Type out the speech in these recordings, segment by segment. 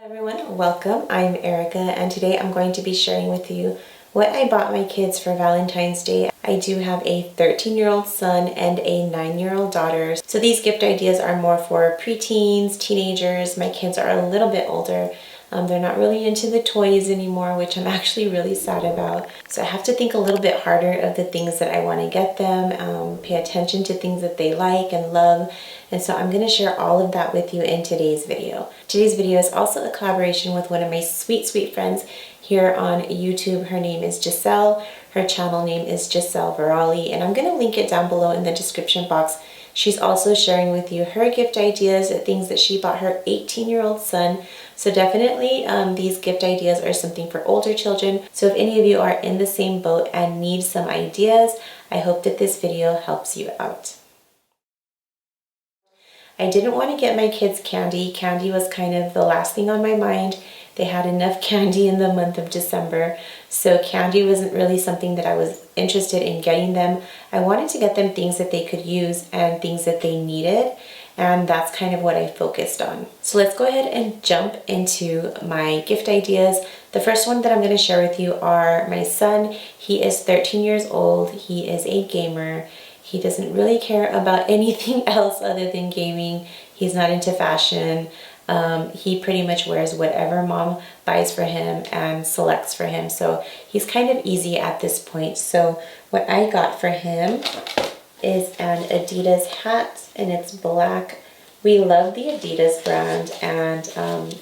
Everyone, welcome. I'm Erika and today I'm going to be sharing with you what I bought my kids for Valentine's Day. I do have a 13-year-old son and a 9-year-old daughter. So these gift ideas are more for preteens, teenagers. My kids are a little bit older. They're not really into the toys anymore, which I'm actually really sad about. So I have to think a little bit harder of the things that I want to get them, pay attention to things that they like and love. And so I'm going to share all of that with you in today's video. Today's video is also a collaboration with one of my sweet friends here on YouTube. Her name is Geizel. Her channel name is Geizel Verali, and I'm going to link it down below in the description box. She's also sharing with you her gift ideas, things that she bought her 18-year-old son. So definitely these gift ideas are something for older children. So if any of you are in the same boat and need some ideas, I hope that this video helps you out. I didn't want to get my kids candy. Candy was kind of the last thing on my mind. They had enough candy in the month of December, so candy wasn't really something that I was interested in getting them. I wanted to get them things that they could use and things that they needed, and that's kind of what I focused on. So let's go ahead and jump into my gift ideas. The first one that I'm going to share with you are my son. He is 13 years old. He is a gamer. He doesn't really care about anything else other than gaming. He's not into fashion. He pretty much wears whatever mom buys for him and selects for him. So he's kind of easy at this point. So what I got for him is an Adidas hat, and it's black. We love the Adidas brand, and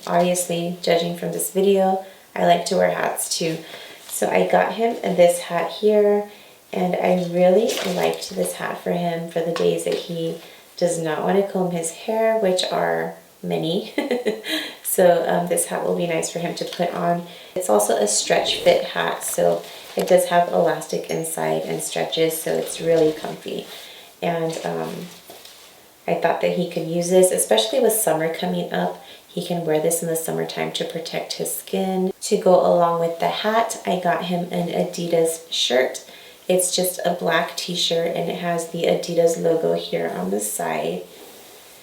obviously, judging from this video, I like to wear hats too. So I got him this hat here. And I really liked this hat for him for the days that he does not want to comb his hair, which are many. So this hat will be nice for him to put on. It's also a stretch fit hat, so it does have elastic inside and stretches, so it's really comfy. And I thought that he could use this, especially with summer coming up. He can wear this in the summertime to protect his skin. To go along with the hat, I got him an Adidas shirt. It's just a black t-shirt and it has the Adidas logo here on the side.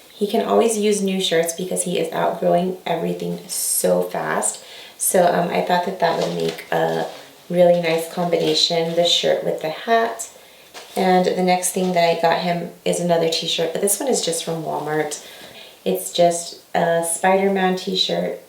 He can always use new shirts because he is outgrowing everything so fast. So I thought that that would make a really nice combination, the shirt with the hat. And the next thing that I got him is another t-shirt, but this one is just from Walmart. It's just a Spider-Man t-shirt.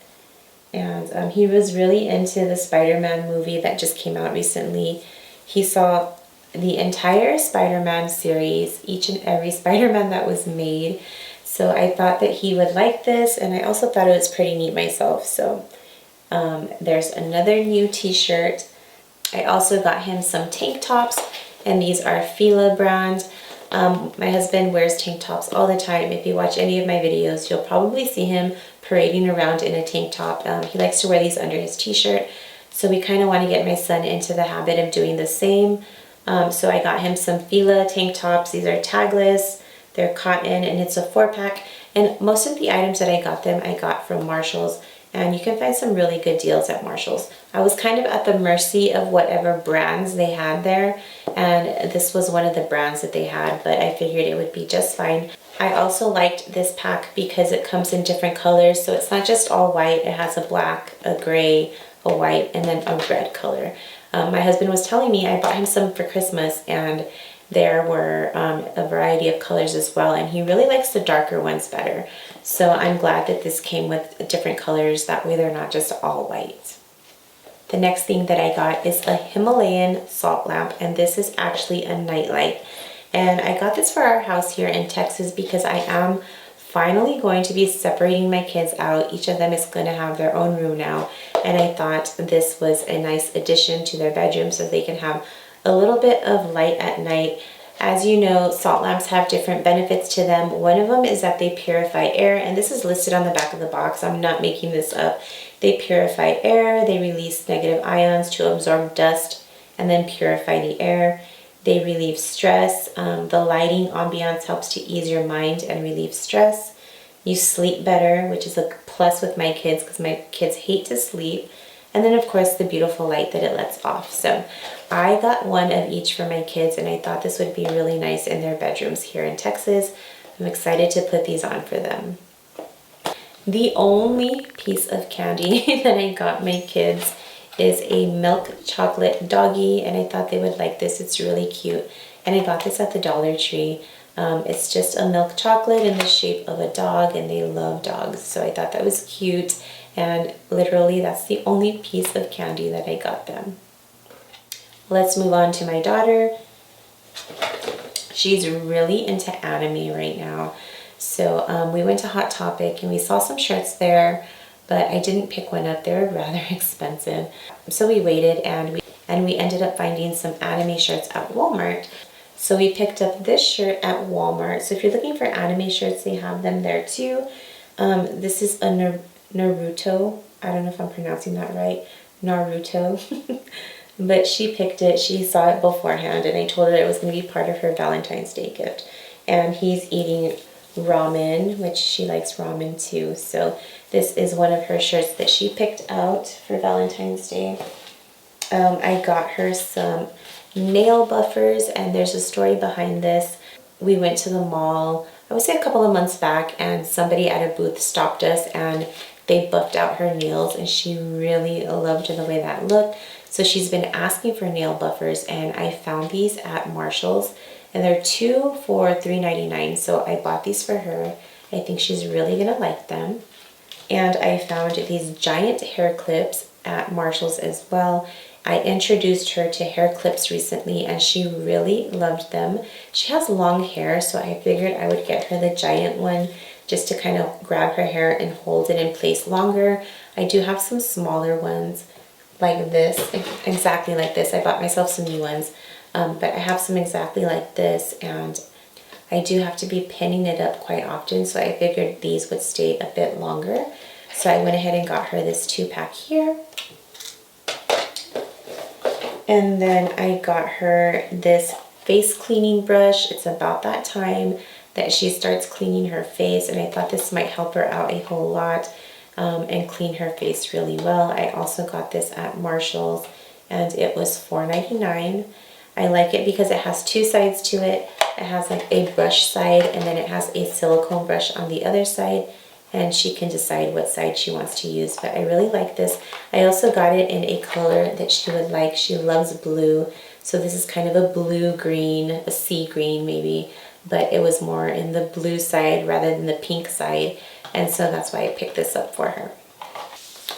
And he was really into the Spider-Man movie that just came out recently. He saw the entire Spider-Man series, each and every Spider-Man that was made. So I thought that he would like this, and I also thought it was pretty neat myself. So there's another new t-shirt. I also got him some tank tops, and these are Fila brand. My husband wears tank tops all the time. If you watch any of my videos, you'll probably see him parading around in a tank top. He likes to wear these under his t-shirt. So we kind of want to get my son into the habit of doing the same. So I got him some Fila tank tops. These are tagless, they're cotton, and it's a 4-pack. And most of the items that I got from Marshall's. And you can find some really good deals at Marshall's. I was kind of at the mercy of whatever brands they had there. And this was one of the brands that they had, but I figured it would be just fine. I also liked this pack because it comes in different colors. So it's not just all white. It has a black, a gray, a white, and then a red color. My husband was telling me I bought him some for Christmas, and there were a variety of colors as well, and he really likes the darker ones better. So I'm glad that this came with different colors, that way they're not just all white. The next thing that I got is a Himalayan salt lamp, and this is actually a nightlight. And I got this for our house here in Texas because I am finally going to be separating my kids out. Each of them is going to have their own room now, and I thought this was a nice addition to their bedroom so they can have a little bit of light at night. As you know, salt lamps have different benefits to them. One of them is that they purify air, and this is listed on the back of the box. I'm not making this up. They purify air, they release negative ions to absorb dust and then purify the air. They relieve stress. The lighting ambiance helps to ease your mind and relieve stress. You sleep better, which is a plus with my kids because my kids hate to sleep. And then of course the beautiful light that it lets off. So I got one of each for my kids, and I thought this would be really nice in their bedrooms here in Texas. I'm excited to put these on for them. The only piece of candy that I got my kids is a milk chocolate doggy, and I thought they would like this. It's really cute. And I got this at the Dollar Tree. It's just a milk chocolate in the shape of a dog, and they love dogs. So I thought that was cute. And literally that's the only piece of candy that I got them. Let's move on to my daughter. She's really into anime right now. So we went to Hot Topic and we saw some shirts there, but I didn't pick one up. They were rather expensive. So we waited and we ended up finding some anime shirts at Walmart. So we picked up this shirt at Walmart. So if you're looking for anime shirts, they have them there too. This is a Naruto. I don't know if I'm pronouncing that right. Naruto. But she picked it. She saw it beforehand, and I told her it was going to be part of her Valentine's Day gift. And he's eating ramen, which she likes ramen too. So this is one of her shirts that she picked out for Valentine's Day. I got her some nail buffers, and there's a story behind this. We went to the mall, I would say a couple of months back, and somebody at a booth stopped us and they buffed out her nails, and she really loved the way that looked. So she's been asking for nail buffers, and I found these at Marshall's, and they're 2 for $3.99. So I bought these for her. I think she's really gonna like them. And I found these giant hair clips at Marshall's as well. I introduced her to hair clips recently, and she really loved them. She has long hair, so I figured I would get her the giant one just to kind of grab her hair and hold it in place longer. I do have some smaller ones like this, exactly like this. I bought myself some new ones, but I have some exactly like this, and I do have to be pinning it up quite often, so I figured these would stay a bit longer. So I went ahead and got her this 2-pack here. And then I got her this face cleaning brush. It's about that time that she starts cleaning her face, and I thought this might help her out a whole lot and clean her face really well. I also got this at Marshall's, and it was $4.99. I like it because it has 2 sides to it. It has like a brush side, and then it has a silicone brush on the other side, and she can decide what side she wants to use. But I really like this. I also got it in a color that she would like. She loves blue, so this is kind of a blue-green, a sea green maybe, but it was more in the blue side rather than the pink side, and so that's why I picked this up for her.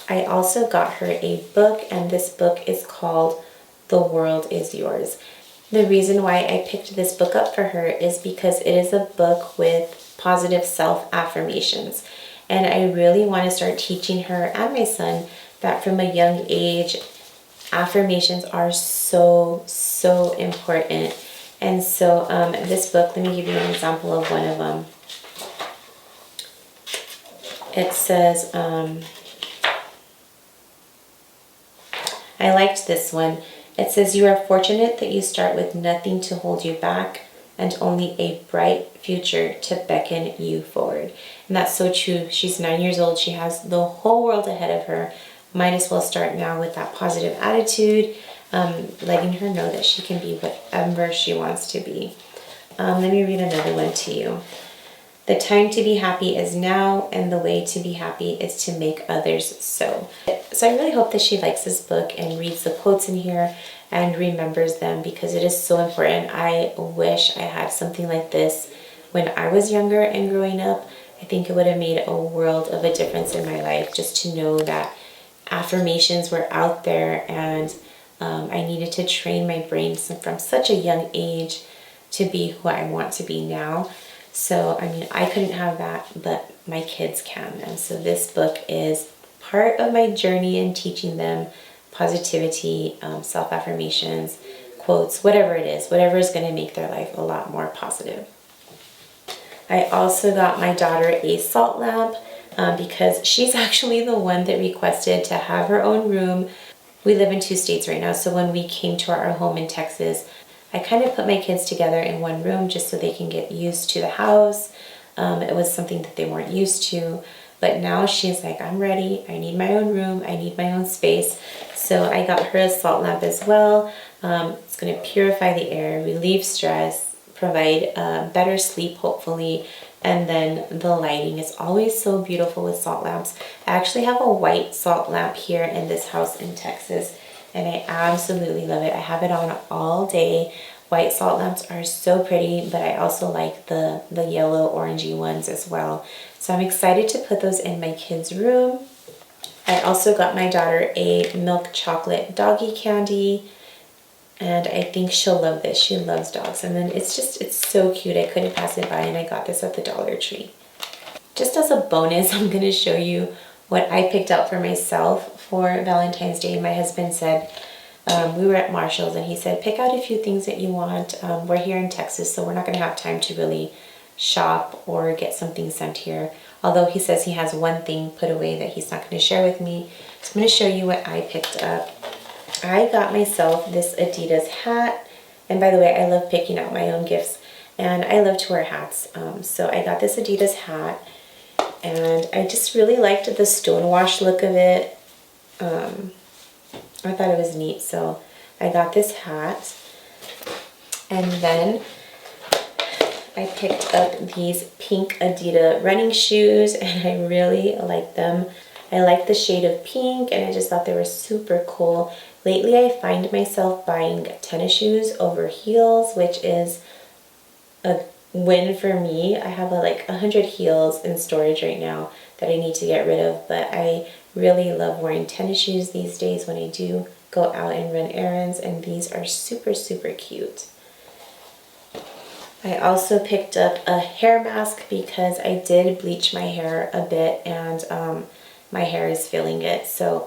I also got her a book, and this book is called The World Is Yours. The reason why I picked this book up for her is because it is a book with positive self-affirmations, and I really want to start teaching her and my son that from a young age, affirmations are so important. And so this book, let me give you an example of one of them. It says, I liked this one. It says, you are fortunate that you start with nothing to hold you back and only a bright future to beckon you forward. And that's so true. She's 9 years old. She has the whole world ahead of her. Might as well start now with that positive attitude, letting her know that she can be whatever she wants to be. Let me read another one to you. The time to be happy is now, and the way to be happy is to make others so. So I really hope that she likes this book and reads the quotes in here and remembers them, because it is so important. I wish I had something like this when I was younger and growing up. I think it would have made a world of a difference in my life, just to know that affirmations were out there, and I needed to train my brain from such a young age to be who I want to be now. So, I mean, I couldn't have that, but my kids can. And so this book is part of my journey in teaching them positivity, self-affirmations, quotes, whatever it is, whatever is going to make their life a lot more positive. I also got my daughter a salt lamp because she's actually the one that requested to have her own room. We live in 2 states right now, so when we came to our home in Texas, I kind of put my kids together in one room just so they can get used to the house. It was something that they weren't used to, but now she's like, I'm ready. I need my own room. I need my own space. So I got her a salt lamp as well. It's going to purify the air, relieve stress, provide better sleep, hopefully. And then the lighting is always so beautiful with salt lamps. I actually have a white salt lamp here in this house in Texas, and I absolutely love it. I have it on all day. White salt lamps are so pretty, but I also like the yellow orangey ones as well. So I'm excited to put those in my kids' room. I also got my daughter a milk chocolate doggy candy, and I think she'll love this. She loves dogs. And then it's so cute. I couldn't pass it by, and I got this at the Dollar Tree. Just as a bonus, I'm going to show you what I picked out for myself for Valentine's Day. My husband said, we were at Marshall's, and he said, pick out a few things that you want. We're here in Texas, so we're not going to have time to really shop or get something sent here. Although he says he has one thing put away that he's not going to share with me. So I'm going to show you what I picked up. I got myself this Adidas hat. And by the way, I love picking out my own gifts, and I love to wear hats. So I got this Adidas hat, and I just really liked the stonewash look of it. I thought it was neat, so I got this hat. And then I picked up these pink Adidas running shoes, and I really like them. I like the shade of pink, and I just thought they were super cool. Lately, I find myself buying tennis shoes over heels, which is a win for me. I have like 100 heels in storage right now that I need to get rid of, but I really love wearing tennis shoes these days when I do go out and run errands, and these are super, super cute. I also picked up a hair mask because I did bleach my hair a bit, and my hair is feeling it. So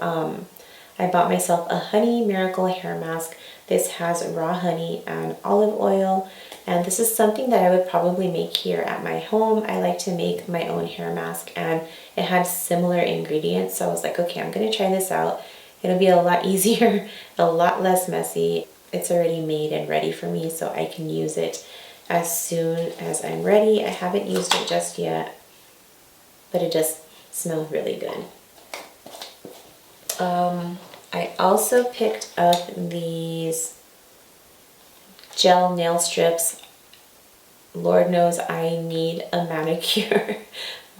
I bought myself a Honey Miracle hair mask. This has raw honey and olive oil, and this is something that I would probably make here at my home. I like to make my own hair mask, and it had similar ingredients, so I was like, okay, I'm gonna try this out. It'll be a lot easier, a lot less messy. It's already made and ready for me, so I can use it as soon as I'm ready. I haven't used it just yet, but it does smell really good. I also picked up these gel nail strips. Lord knows I need a manicure,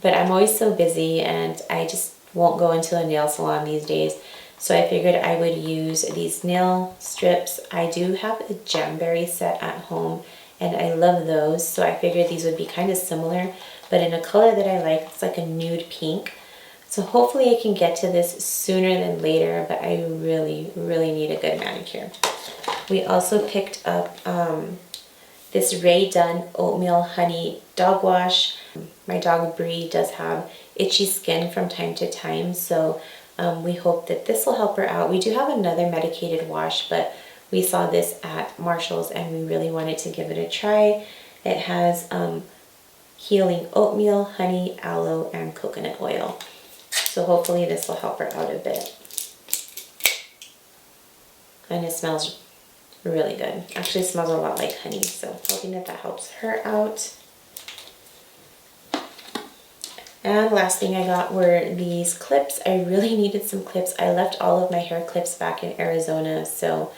but I'm always so busy and I just won't go into a nail salon these days. So I figured I would use these nail strips. I do have a Jamberry set at home, and I love those. So I figured these would be kind of similar, but in a color that I like. It's like a nude pink. So hopefully I can get to this sooner than later, but I really, really need a good manicure. We also picked up this Rae Dunn Oatmeal Honey Dog Wash. My dog Brie does have itchy skin from time to time, so we hope that this will help her out. We do have another medicated wash, but we saw this at Marshall's and we really wanted to give it a try. It has healing oatmeal, honey, aloe, and coconut oil. So hopefully this will help her out a bit. And it smells really good. Actually, it smells a lot like honey, so hoping that that helps her out. And last thing I got were these clips. I really needed some clips. I left all of my hair clips back in Arizona, so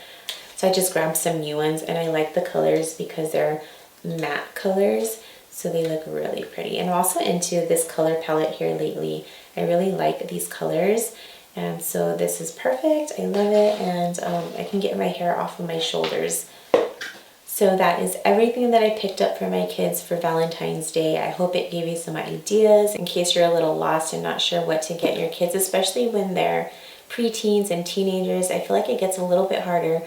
I just grabbed some new ones, and I like the colors because they're matte colors, so they look really pretty. And I'm also into this color palette here lately. I really like these colors, and so this is perfect. I love it, and I can get my hair off of my shoulders. So that is everything that I picked up for my kids for Valentine's Day. I hope it gave you some ideas in case you're a little lost and not sure what to get your kids, especially when they're preteens and teenagers. I feel like it gets a little bit harder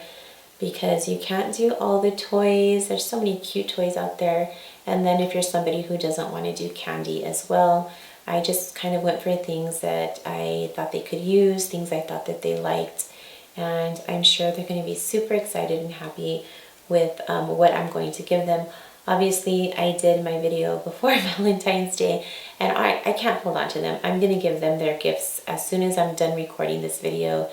because you can't do all the toys. There's so many cute toys out there. And then if you're somebody who doesn't want to do candy as well, I just kind of went for things that I thought they could use, things I thought that they liked. And I'm sure they're going to be super excited and happy with what I'm going to give them. Obviously, I did my video before Valentine's Day, and I can't hold on to them. I'm going to give them their gifts as soon as I'm done recording this video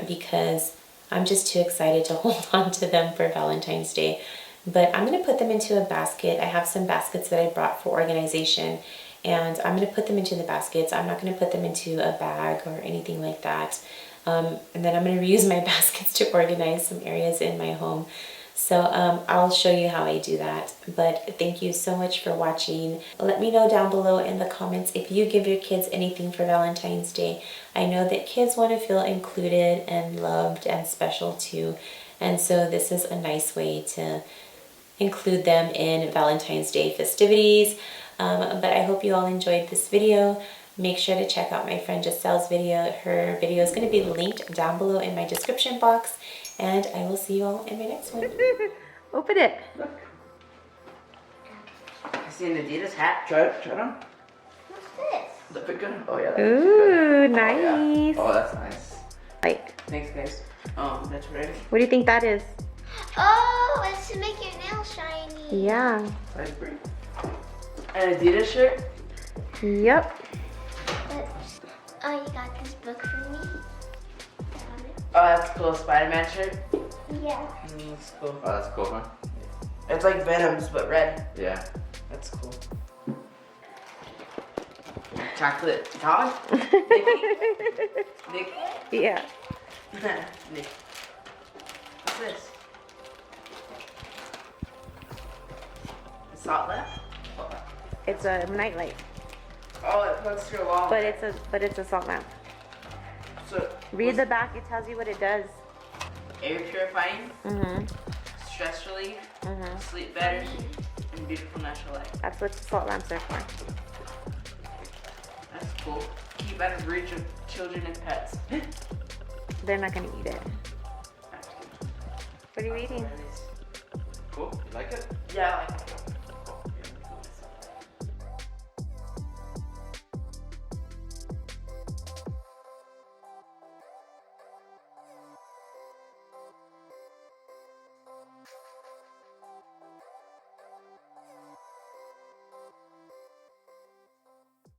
because I'm just too excited to hold on to them for Valentine's Day. But I'm going to put them into a basket. I have some baskets that I brought for organization, and I'm going to put them into the baskets. I'm not going to put them into a bag or anything like that. And then I'm going to reuse my baskets to organize some areas in my home. So I'll show you how I do that. But thank you so much for watching. Let me know down below in the comments if you give your kids anything for Valentine's Day. I know that kids want to feel included and loved and special too. And so this is a nice way to include them in Valentine's Day festivities. But I hope you all enjoyed this video. Make sure to check out my friend Giselle's video. Her video is going to be linked down below in my description box. And I will see you all in my next one. Open it. Look. I see an Adidas hat. Try it on. What's this? Does it fit good? Oh yeah. Ooh, nice. Oh, yeah. Oh, that's nice. Like, Thanks, guys. That's ready. what do you think that is? Oh, it's to make your nails shiny. Yeah. Nice, Brie. An Adidas shirt. Yep. Oh, you got this book for me? Oh, that's cool. Spider-Man shirt. Yeah. That's cool. Oh, that's cool, huh? It's like Venom's, but red. Yeah. That's cool. Chocolate dog? Nikki? Nick? Yeah. Nick. What's this? A salt lamp? Salt lamp. It's a nightlight, Oh, it plugs to your wall. but it's a salt lamp. So, Read the back. It tells you what it does. air purifying, Mm-hmm. stress relief, Mm-hmm. sleep better, and beautiful natural light. That's what salt lamps are for. That's cool. Keep out of reach of children and pets. They're not gonna eat it. What are you eating? Cool. You like it? Yeah, I like it.